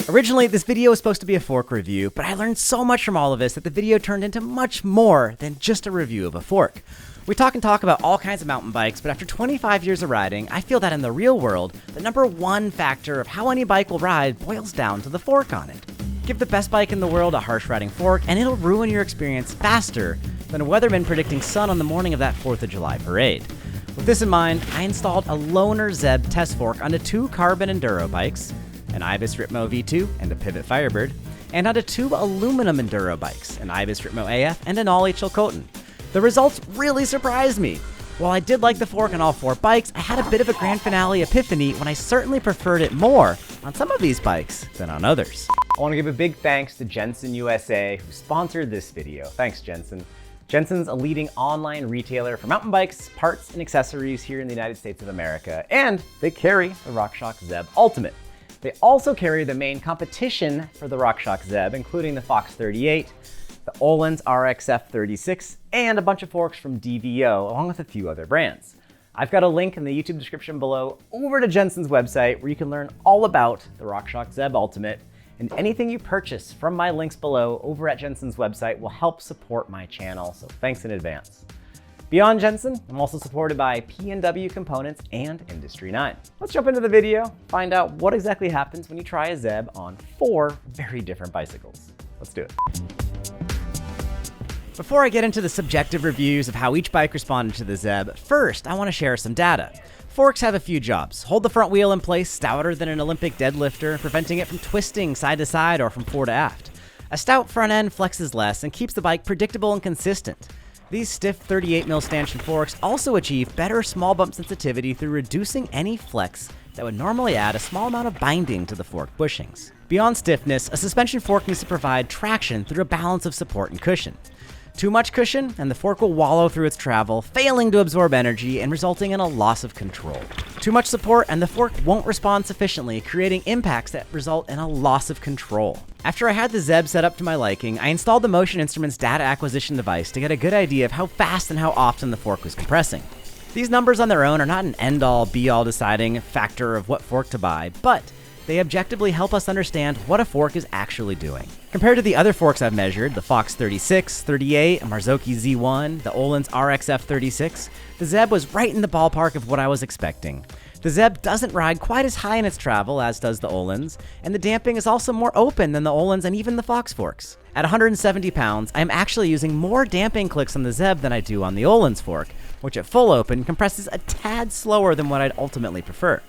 Originally, this video was supposed to be a fork review, but I learned so much from all of this that the video turned into much more than just a review of a fork. We talk about all kinds of mountain bikes, but after 25 years of riding, I feel that in the real world, the number one factor of how any bike will ride boils down to the fork on it. Give the best bike in the world a harsh riding fork, and it'll ruin your experience faster than a weatherman predicting sun on the morning of that 4th of July parade. With this in mind, I installed a Loner Zeb test fork onto 2 carbon enduro bikes, an Ibis Ritmo V2 and a Pivot Firebird, and onto 2 aluminum enduro bikes, an Ibis Ritmo AF and an All HL Coton. The results really surprised me. While I did like the fork on all 4 bikes, I had a bit of a grand finale epiphany when I certainly preferred it more on some of these bikes than on others. I want to give a big thanks to Jensen USA, who sponsored this video. Thanks, Jensen. Jensen's a leading online retailer for mountain bikes, parts, and accessories here in the United States of America, and they carry the Shox Zeb Ultimate. They also carry the main competition for the Shox Zeb, including the Fox 38, the Öhlins RXF 36, and a bunch of forks from DVO, along with a few other brands. I've got a link in the YouTube description below over to Jensen's website where you can learn all about the Shox Zeb Ultimate, and anything you purchase from my links below over at Jensen's website will help support my channel, so thanks in advance. Beyond Jensen, I'm also supported by P&W Components and Industry 9. Let's jump into the video, find out what exactly happens when you try a Zeb on 4 very different bicycles. Let's do it. Before I get into the subjective reviews of how each bike responded to the Zeb, first I want to share some data. Forks have a few jobs. Hold the front wheel in place stouter than an Olympic deadlifter, preventing it from twisting side to side or from fore to aft. A stout front end flexes less and keeps the bike predictable and consistent. These stiff 38mm stanchion forks also achieve better small bump sensitivity through reducing any flex that would normally add a small amount of binding to the fork bushings. Beyond stiffness, a suspension fork needs to provide traction through a balance of support and cushion. Too much cushion, and the fork will wallow through its travel, failing to absorb energy and resulting in a loss of control. Too much support, and the fork won't respond sufficiently, creating impacts that result in a loss of control. After I had the Zeb set up to my liking, I installed the Motion Instruments data acquisition device to get a good idea of how fast and how often the fork was compressing. These numbers on their own are not an end-all, be-all deciding factor of what fork to buy, but they objectively help us understand what a fork is actually doing. Compared to the other forks I've measured, the Fox 36, 38, a Marzocchi Z1, the Öhlins RXF 36, the Zeb was right in the ballpark of what I was expecting. The Zeb doesn't ride quite as high in its travel as does the Öhlins, and the damping is also more open than the Öhlins and even the Fox forks. At 170 pounds, I am actually using more damping clicks on the Zeb than I do on the Öhlins fork, which at full open compresses a tad slower than what I'd ultimately prefer.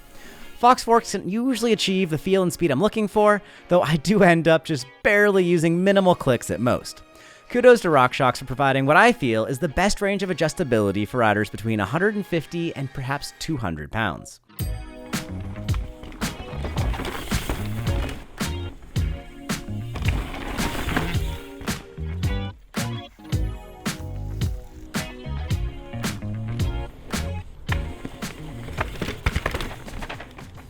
Fox forks can usually achieve the feel and speed I'm looking for, though I do end up just barely using minimal clicks at most. Kudos to Shox for providing what I feel is the best range of adjustability for riders between 150 and perhaps 200 pounds.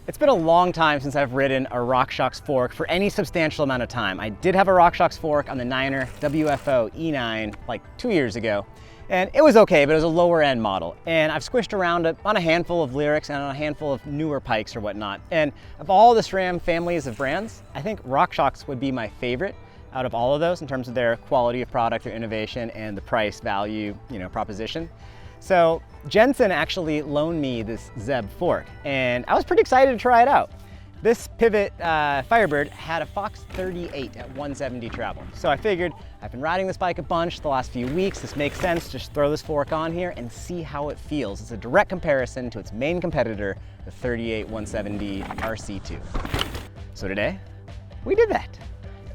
It's been a long time since I've ridden a Shox fork for any substantial amount of time. I did have a Shox fork on the Niner WFO E9 like 2 years ago, and it was okay, but it was a lower end model. And I've squished around on a handful of Lyrics and on a handful of newer pikes or whatnot. And of all the SRAM families of brands, I think Shox would be my favorite out of all of those in terms of their quality of product, their innovation, and the price value, proposition. So Jensen actually loaned me this Zeb fork, and I was pretty excited to try it out. This Pivot Firebird had a Fox 38 at 170 travel. So I figured I've been riding this bike a bunch the last few weeks. This makes sense. Just throw this fork on here and see how it feels. It's a direct comparison to its main competitor, the 38 170 RC2. So today, we did that.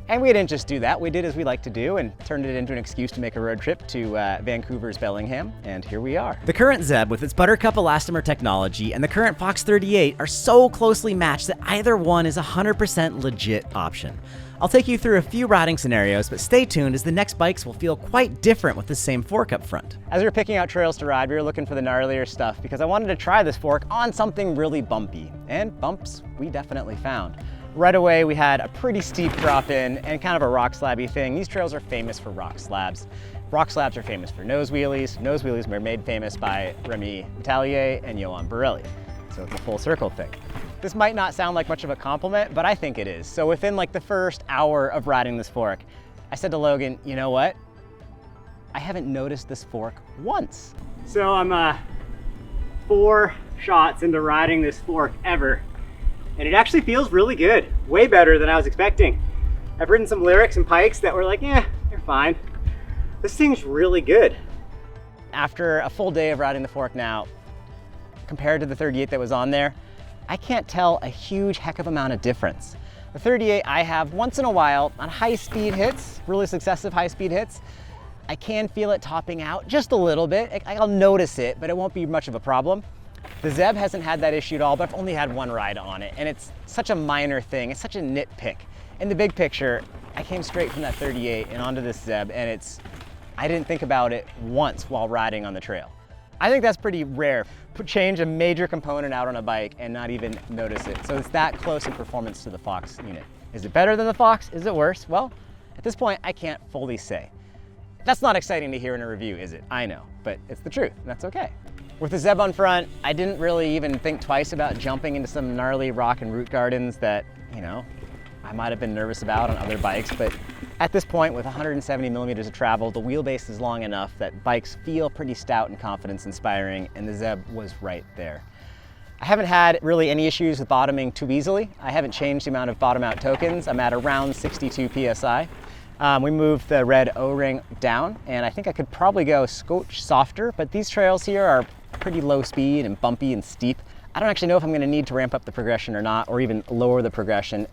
And we didn't just do that, we did as we like to do and turned it into an excuse to make a road trip to Vancouver's Bellingham, and here we are. The current Zeb with its Buttercup elastomer technology and the current Fox 38 are so closely matched that either one is a 100% legit option. I'll take you through a few riding scenarios, but stay tuned as the next bikes will feel quite different with the same fork up front. As we were picking out trails to ride, we were looking for the gnarlier stuff because I wanted to try this fork on something really bumpy, and bumps we definitely found. Right away, we had a pretty steep drop in and kind of a rock slabby thing. These trails are famous for rock slabs. Rock slabs are famous for nose wheelies. Nose wheelies were made famous by Remy Metallier and Johan Borelli. So it's a full circle thing. This might not sound like much of a compliment, but I think it is. So within like the first hour of riding this fork, I said to Logan, you know what? I haven't noticed this fork once. So I'm 4 shots into riding this fork ever, and it actually feels really good. Way better than I was expecting. I've ridden some lyrics and pikes that were like, yeah, they're fine. This thing's really good. After a full day of riding the fork now, compared to the 38 that was on there, I can't tell a huge heck of amount of difference. The 38 I have once in a while on high speed hits, really successive high speed hits. I can feel it topping out just a little bit. I'll notice it, but it won't be much of a problem. The Zeb hasn't had that issue at all, but I've only had one ride on it, and it's such a minor thing. It's such a nitpick. In the big picture, I came straight from that 38 and onto this Zeb, and I didn't think about it once while riding on the trail. I think that's pretty rare. Change a major component out on a bike and not even notice it. So it's that close in performance to the Fox unit. Is it better than the Fox? Is it worse? Well, at this point, I can't fully say. That's not exciting to hear in a review, is it? I know, but it's the truth, and that's okay. With the Zeb on front, I didn't really even think twice about jumping into some gnarly rock and root gardens that, you know, I might have been nervous about on other bikes, but at this point, with 170 millimeters of travel, the wheelbase is long enough that bikes feel pretty stout and confidence-inspiring, and the Zeb was right there. I haven't had really any issues with bottoming too easily. I haven't changed the amount of bottom-out tokens. I'm at around 62 PSI. We moved the red O-ring down, and I think I could probably go scotch softer, but these trails here are pretty low speed and bumpy and steep. I don't actually know if I'm gonna need to ramp up the progression or not, or even lower the progression.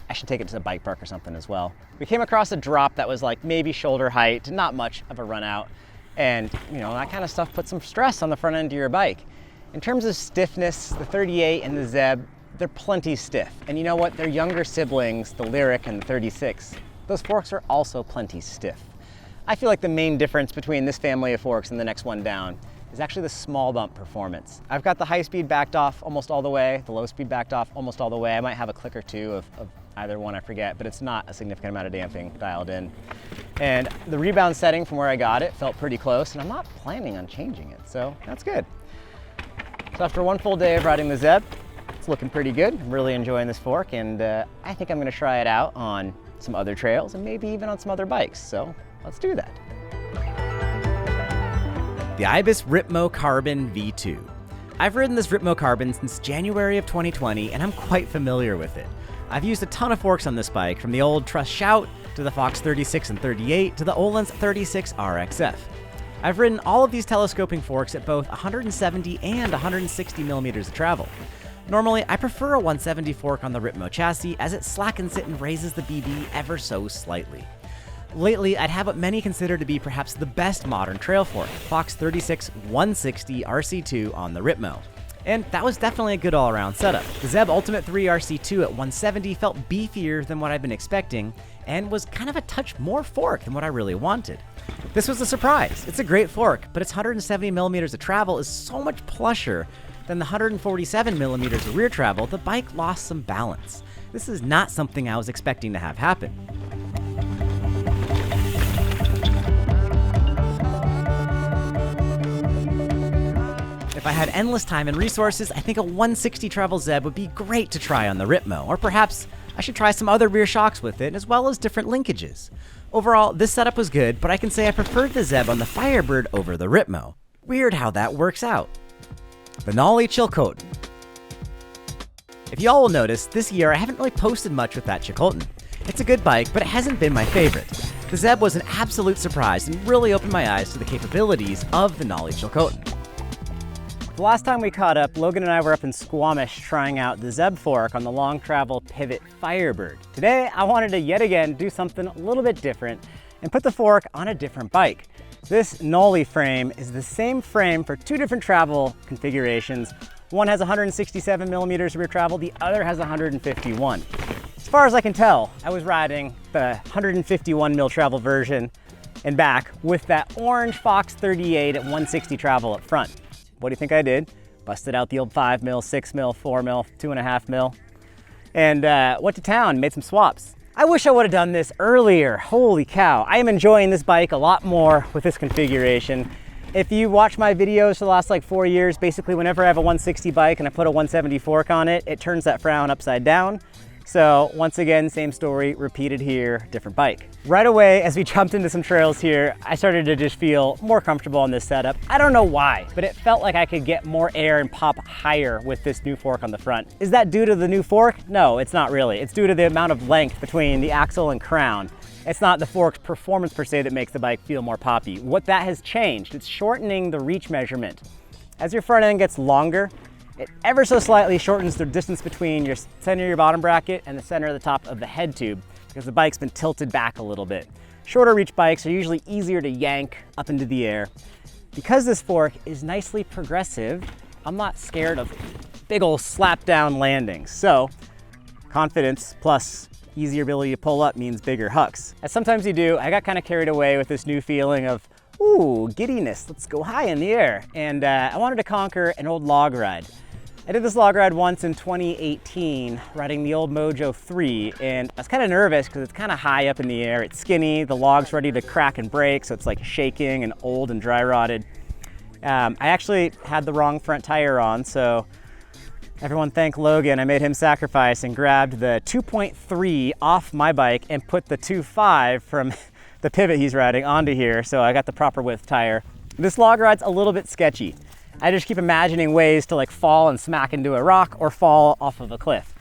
I should take it to the bike park or something as well. We came across a drop that was like maybe shoulder height, not much of a run out. And you know, that kind of stuff puts some stress on the front end of your bike. In terms of stiffness, the 38 and the Zeb, they're plenty stiff. And you know what? Their younger siblings, the Lyric and the 36, those forks are also plenty stiff. I feel like the main difference between this family of forks and the next one down is actually the small bump performance. I've got the high speed backed off almost all the way, the low speed backed off almost all the way. I might have a click or two of either one, I forget, but it's not a significant amount of damping dialed in. And the rebound setting from where I got it felt pretty close, and I'm not planning on changing it, so that's good. So after one full day of riding the Zeb, it's looking pretty good. I'm really enjoying this fork, and I think I'm gonna try it out on some other trails and maybe even on some other bikes, so let's do that. The Ibis Ripmo Carbon V2. I've ridden this Ripmo Carbon since January of 2020, and I'm quite familiar with it. I've used a ton of forks on this bike, from the old Trust Shout to the Fox 36 and 38 to the Öhlins 36 RXF. I've ridden all of these telescoping forks at both 170 and 160 millimeters of travel. Normally, I prefer a 170 fork on the Ripmo chassis as it slackens it and raises the BB ever so slightly. Lately, I'd have what many consider to be perhaps the best modern trail fork, Fox 36 160 RC2 on the Ripmo. And that was definitely a good all-around setup. The Zeb Ultimate 3 RC2 at 170 felt beefier than what I've been expecting, and was kind of a touch more fork than what I really wanted. This was a surprise. It's a great fork, but its 170 millimeters of travel is so much plusher than the 147 millimeters of rear travel, the bike lost some balance. This is not something I was expecting to have happen. If I had endless time and resources, I think a 160 travel Zeb would be great to try on the Ripmo, or perhaps I should try some other rear shocks with it, as well as different linkages. Overall, this setup was good, but I can say I preferred the Zeb on the Firebird over the Ripmo. Weird how that works out. Benali Chilcotin. If y'all will notice, this year I haven't really posted much with that Chilcotin. It's a good bike, but it hasn't been my favorite. The Zeb was an absolute surprise and really opened my eyes to the capabilities of the Nolly Chilcotin. The last time we caught up, Logan and I were up in Squamish trying out the Zeb fork on the long travel Pivot Firebird. Today, I wanted to yet again do something a little bit different and put the fork on a different bike. This Nolly frame is the same frame for two different travel configurations. One has 167 millimeters rear travel, the other has 151. As far as I can tell, I was riding the 151 mil travel version and back with that orange Fox 38 at 160 travel up front. What do you think I did? Busted out the old 5 mil, 6 mil, 4 mil, 2.5 mil, and went to town, made some swaps. I wish I would have done this earlier. Holy cow. I am enjoying this bike a lot more with this configuration. If you watch my videos for the last like 4 years, basically whenever I have a 160 bike and I put a 170 fork on it, it turns that frown upside down. So once again, same story, repeated here, different bike. Right away, as we jumped into some trails here, I started to just feel more comfortable on this setup. I don't know why, but it felt like I could get more air and pop higher with this new fork on the front. Is that due to the new fork? No, it's not really. It's due to the amount of length between the axle and crown. It's not the fork's performance per se that makes the bike feel more poppy. What that has changed, it's shortening the reach measurement. As your front end gets longer, it ever so slightly shortens the distance between your center of your bottom bracket and the center of the top of the head tube because the bike's been tilted back a little bit. Shorter reach bikes are usually easier to yank up into the air. Because this fork is nicely progressive, I'm not scared of big old slap down landings. So confidence plus easier ability to pull up means bigger hucks. As sometimes you do, I got kind of carried away with this new feeling of, ooh, giddiness, let's go high in the air. And I wanted to conquer an old log ride. I did this log ride once in 2018, riding the old Mojo 3, and I was kind of nervous because it's kind of high up in the air. It's skinny, the log's ready to crack and break, so it's like shaking and old and dry rotted. I actually had the wrong front tire on, so everyone thank Logan. I made him sacrifice and grabbed the 2.3 off my bike and put the 2.5 from the pivot he's riding onto here, so I got the proper width tire. This log ride's a little bit sketchy. I just keep imagining ways to like fall and smack into a rock or fall off of a cliff.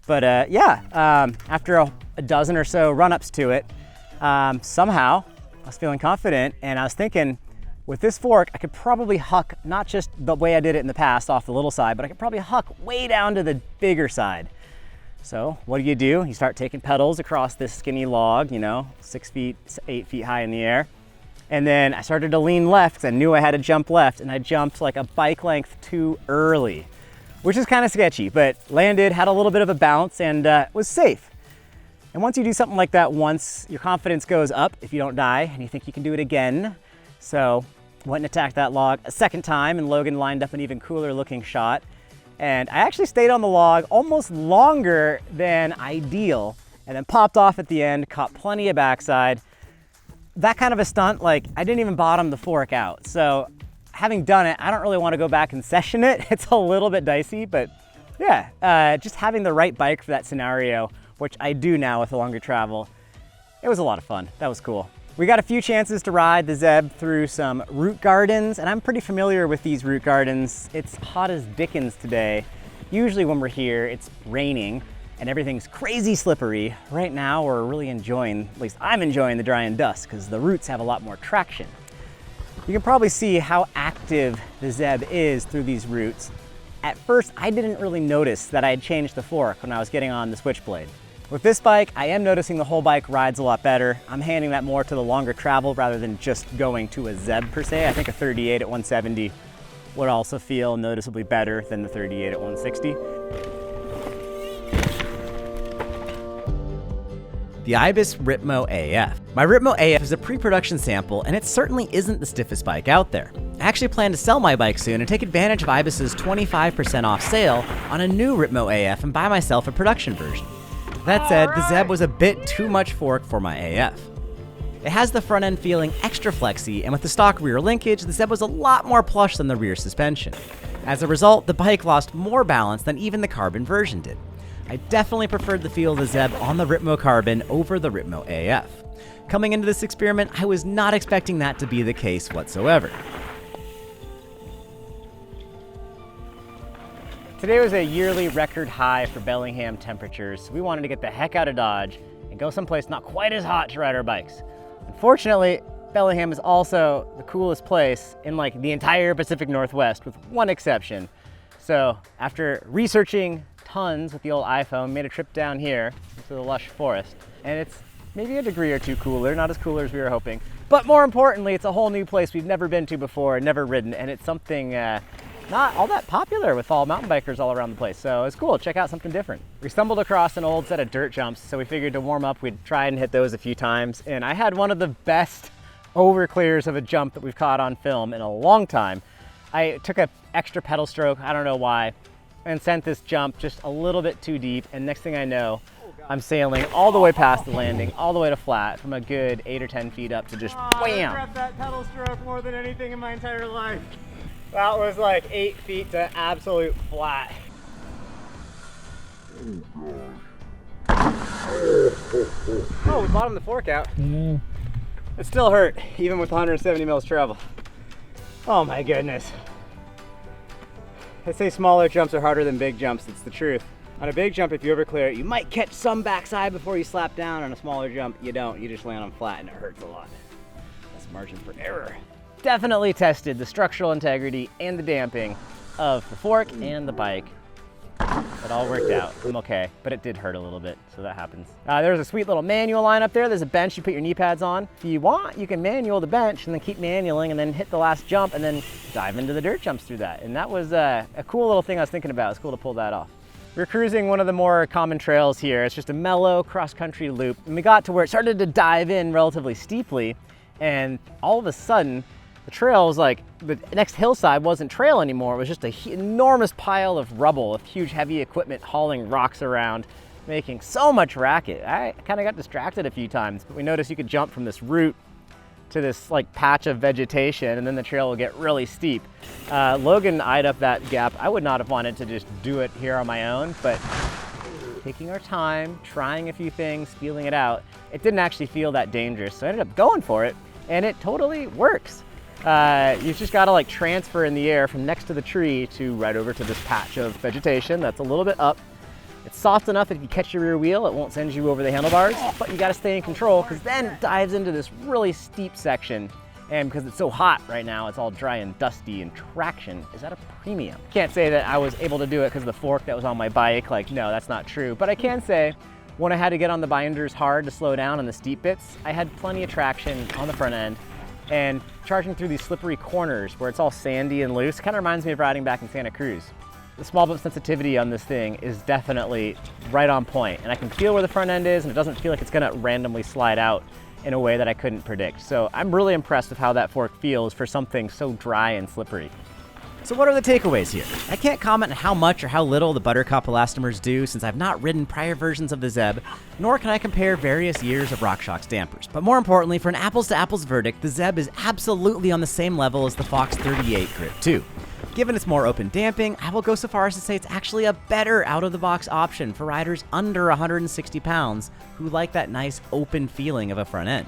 But after a dozen or so run-ups to it, somehow I was feeling confident and I was thinking, with this fork, I could probably huck, not just the way I did it in the past off the little side, but I could probably huck way down to the bigger side. So what do? You start taking pedals across this skinny log, 6 feet, 8 feet high in the air. And then I started to lean left because I knew I had to jump left, and I jumped like a bike length too early, which is kind of sketchy, but landed, had a little bit of a bounce, and was safe. And once you do something like that once, your confidence goes up if you don't die, and you think you can do it again. So went and attacked that log a second time, and Logan lined up an even cooler looking shot. And I actually stayed on the log almost longer than ideal, and then popped off at the end, caught plenty of backside. That kind of a stunt, like I didn't even bottom the fork out. So having done it, I don't really want to go back and session it. It's a little bit dicey, but yeah, just having the right bike for that scenario, which I do now with the longer travel, it was a lot of fun. That was cool. We got a few chances to ride the Zeb through some root gardens, and I'm pretty familiar with these root gardens. It's hot as dickens today. Usually when we're here, it's raining and everything's crazy slippery. Right now, we're really enjoying, at least I'm enjoying the dry and dust because the roots have a lot more traction. You can probably see how active the Zeb is through these roots. At first, I didn't really notice that I had changed the fork when I was getting on the Switchblade. With this bike, I am noticing the whole bike rides a lot better. I'm handing that more to the longer travel rather than just going to a Zeb per se. I think a 38 at 170 would also feel noticeably better than the 38 at 160. The Ibis Ripmo AF. My Ripmo AF is a pre-production sample, and it certainly isn't the stiffest bike out there. I actually plan to sell my bike soon and take advantage of Ibis's 25% off sale on a new Ripmo AF and buy myself a production version. That said, the Zeb was a bit too much fork for my AF. It has the front end feeling extra flexy, and with the stock rear linkage, the Zeb was a lot more plush than the rear suspension. As a result, the bike lost more balance than even the carbon version did. I definitely preferred the feel of the Zeb on the Ripmo Carbon over the Ripmo AF. Coming into this experiment, I was not expecting that to be the case whatsoever. Today was a yearly record high for Bellingham temperatures, so we wanted to get the heck out of Dodge and go someplace not quite as hot to ride our bikes. Unfortunately, Bellingham is also the coolest place in like the entire Pacific Northwest, with one exception. So after researching tons with the old iPhone, made a trip down here to the lush forest, and it's maybe a degree or two cooler, not as cooler as we were hoping, but more importantly, it's a whole new place we've never been to before, never ridden, and it's something not all that popular with all mountain bikers all around the place, so it's cool, check out something different. We stumbled across an old set of dirt jumps, so we figured to warm up, we'd try and hit those a few times, and I had one of the best over clears of a jump that we've caught on film in a long time. I took an extra pedal stroke, I don't know why, and sent this jump just a little bit too deep, and next thing I know, I'm sailing all the way past the landing, all the way to flat, from a good 8 or 10 feet up to just wham! I regret that pedal stroke more than anything in my entire life. That was like 8 feet to absolute flat. Oh, we bottomed the fork out. It still hurt, even with 170 mils treble. Oh my goodness. They say smaller jumps are harder than big jumps. It's the truth. On a big jump, if you overclear it, you might catch some backside before you slap down. On a smaller jump, you don't. You just land on flat and it hurts a lot. That's margin for error. Definitely tested the structural integrity and the damping of the fork and the bike. It all worked out. I'm okay, but it did hurt a little bit, so that happens. There's a sweet little manual line up there. There's a bench you put your knee pads on. If you want, you can manual the bench and then keep manualing and then hit the last jump and then dive into the dirt jumps through that. And that was a cool little thing I was thinking about. It's cool to pull that off. We're cruising one of the more common trails here. It's just a mellow cross-country loop. And we got to where it started to dive in relatively steeply, and all of a sudden, the trail was like, the next hillside wasn't trail anymore. It was just an enormous pile of rubble, of huge heavy equipment hauling rocks around, making so much racket. I kind of got distracted a few times, but we noticed you could jump from this route to this like patch of vegetation, and then the trail will get really steep. Logan eyed up that gap. I would not have wanted to just do it here on my own, but taking our time, trying a few things, feeling it out, it didn't actually feel that dangerous. So I ended up going for it, and it totally works. You've just got to like transfer in the air from next to the tree to right over to this patch of vegetation that's a little bit up. It's soft enough that if you catch your rear wheel, it won't send you over the handlebars, but you got to stay in control because then it dives into this really steep section. And because it's so hot right now, it's all dry and dusty, and traction is at a premium. Can't say that I was able to do it because of the fork that was on my bike. Like, no, that's not true. But I can say when I had to get on the binders hard to slow down on the steep bits, I had plenty of traction on the front end. And charging through these slippery corners where it's all sandy and loose kind of reminds me of riding back in Santa Cruz. The small bump sensitivity on this thing is definitely right on point, and I can feel where the front end is, and it doesn't feel like it's gonna randomly slide out in a way that I couldn't predict. So I'm really impressed with how that fork feels for something so dry and slippery. So what are the takeaways here? I can't comment on how much or how little the Buttercup elastomers do since I've not ridden prior versions of the Zeb, nor can I compare various years of RockShox dampers. But more importantly, for an apples-to-apples verdict, the Zeb is absolutely on the same level as the Fox 38 Grip 2. Given its more open damping, I will go so far as to say it's actually a better out-of-the-box option for riders under 160 pounds who like that nice open feeling of a front end.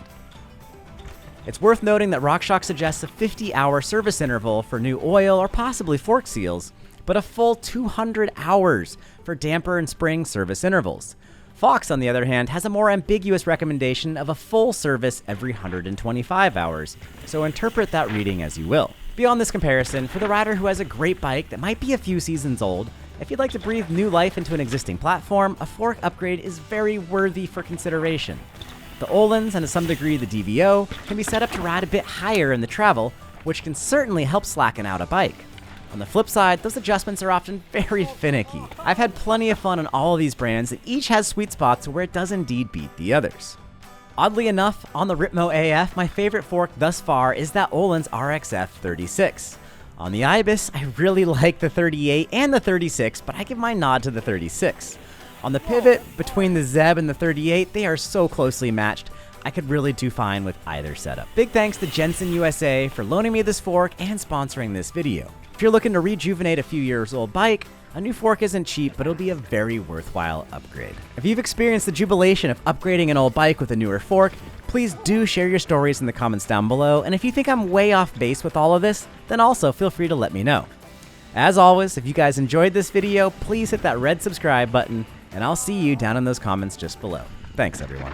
It's worth noting that RockShox suggests a 50-hour service interval for new oil or possibly fork seals, but a full 200 hours for damper and spring service intervals. Fox, on the other hand, has a more ambiguous recommendation of a full service every 125 hours, so interpret that reading as you will. Beyond this comparison, for the rider who has a great bike that might be a few seasons old, if you'd like to breathe new life into an existing platform, a fork upgrade is very worthy for consideration. The Öhlins, and to some degree the DVO, can be set up to ride a bit higher in the travel, which can certainly help slacken out a bike. On the flip side, those adjustments are often very finicky. I've had plenty of fun on all of these brands, and each has sweet spots where it does indeed beat the others. Oddly enough, on the Ripmo AF, my favorite fork thus far is that Öhlins RXF 36. On the Ibis, I really like the 38 and the 36, but I give my nod to the 36. On the Pivot, between the Zeb and the 38, they are so closely matched, I could really do fine with either setup. Big thanks to Jensen USA for loaning me this fork and sponsoring this video. If you're looking to rejuvenate a few years old bike, a new fork isn't cheap, but it'll be a very worthwhile upgrade. If you've experienced the jubilation of upgrading an old bike with a newer fork, please do share your stories in the comments down below, and if you think I'm way off base with all of this, then also feel free to let me know. As always, if you guys enjoyed this video, please hit that red subscribe button, and I'll see you down in those comments just below. Thanks, everyone.